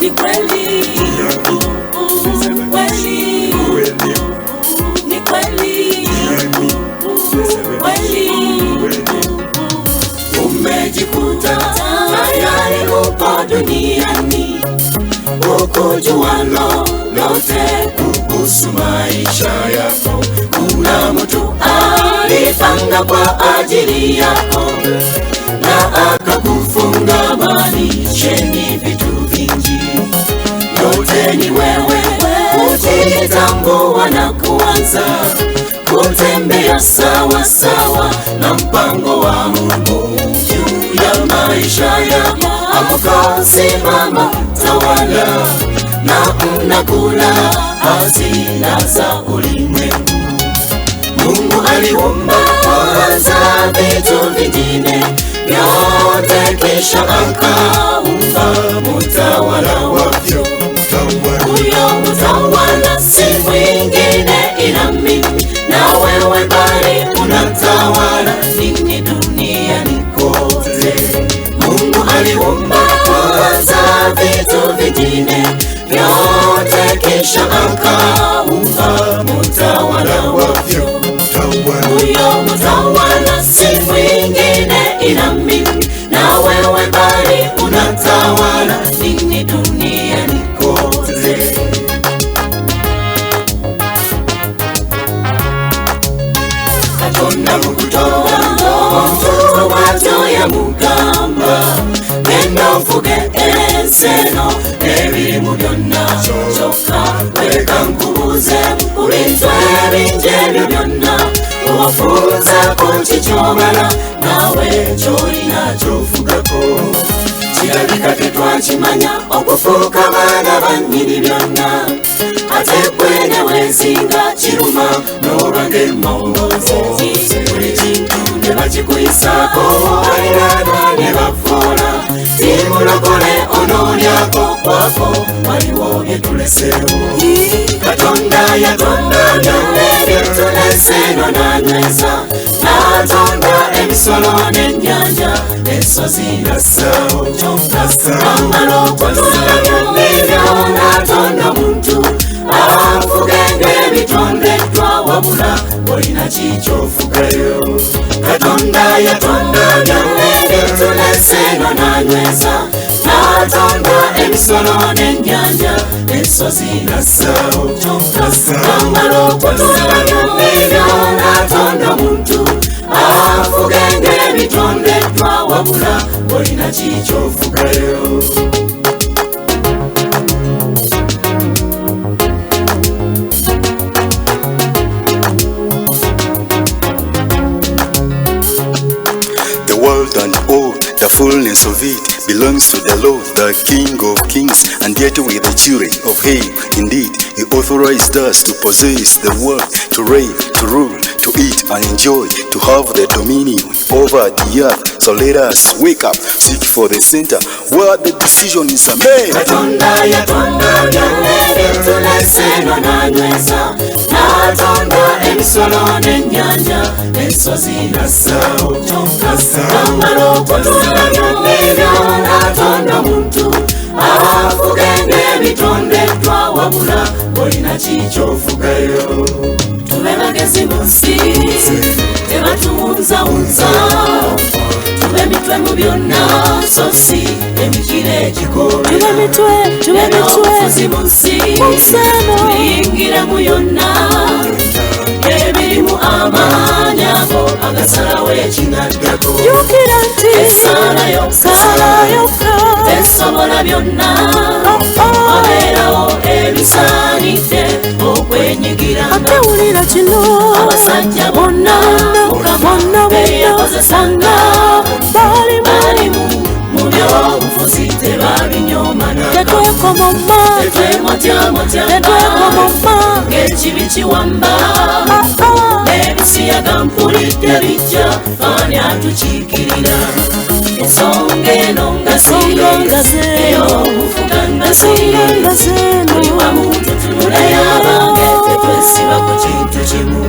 ni kweli, kweli, ni kweli, kweli. Umejikuta tayari upo duniani, ukujua lolote kuhusu maisha yako. Kuna mtu alipanga kwa ajili yako na akakufunga manisheni vitu vingi. Yote ni wewe kujitambua na kuanza kutembea sawa sawa na mpango wa Mungu juu ya maisha yako. Amka, simama, tawala na unakula hazina za ulimwengu. Mungu aliumba kwanza vitu vingine vyote, kisha akaumba mtawala wavyo. Huyo mtawala si mwingine ila mimi na wewe, bali unatawala nini duniani kote. Mungu aliumba kwanza vitu vingine vyote, kisha akaumba mtawala wavyo. Huyo mtawala si mwingine ila mimi na wewe, bali unatawala nini duniani kote. Katonda mukutoa mtoto wato ya mugamba, genda ofuge enseno ebirimu byonna. Kyokka leka nkubuuze, kulintwe ebingi byonna obafunza ku kikyobala, nawe kyolina kyofugako. Kirabika tetwakimanya okufuuka baana bannyini byonna, ate gwe ne weesinga kiruma n'oba ng'emmongoozi. Buli kintu ne bakikuyisaako baliraana ne bavoola, timulokole onoolyako kwako, waliwo bye tuleseewo. Katonda yatonda byonna ebitulese eno n'anyweza, n'atonda ebisolo n'ennyanja n'ensozi n'assaawo. Amala okutonda byonna ebyo n'atonda omuntu afuge ng'ebitondeddwa, wabula olina kikyofugayo. Katonda yatonda byonna ebitulese eno n'anyweza, n'atonda ebisolo n'ennyanja n'ensozi n'assaawo. Amala okutonda byonna ebyo n'atonda omuntu afuge ng'ebitondeddwa, wabula olina kikyofugayo. The world and all, the fullness of it, belongs to the Lord, the King of kings, and yet we the children of him. Indeed, he authorized us to possess the world, to reign, to rule, to eat and enjoy, to have the dominion over the earth. So let us wake up, seek for the center where the decision is made. Katonda yatonda byonna ebitulese eno n'anyweza, n'atonda ebisolo n'ennyanja n'ensozi n'assaawo. Amala okutonda byonna ebyo n'atonda omuntu afuge ng'ebitondeddwa, wabula olina kikyofugayo. Tube bagezi mu nsi, tebatuwunzawunza, tube mitwe mu byonna, so si emikire egikoola. Tube obufuzi mu nsi, tuyingira mu yonna ebirimu amaanyi ago agasalawo ekinaddako. Jjukira nti essala yokka tesobola byonna, wabeerawo ebisaanidde okwenyigira. ate wulira kino, Abasajja bonna Mukama beyakozesanga balimu mu by'obufuzi tebabinyoomana. tetwekomoma, Tetwemotyamotya ng'ekibi kiwamba, ebisiyaga mpulidde bijja ani atukiikirira. Ensonga eno ngazi ey'okufuga ngazi, buli wamu tutunula y'abange tetwesiba ku kintu kimu.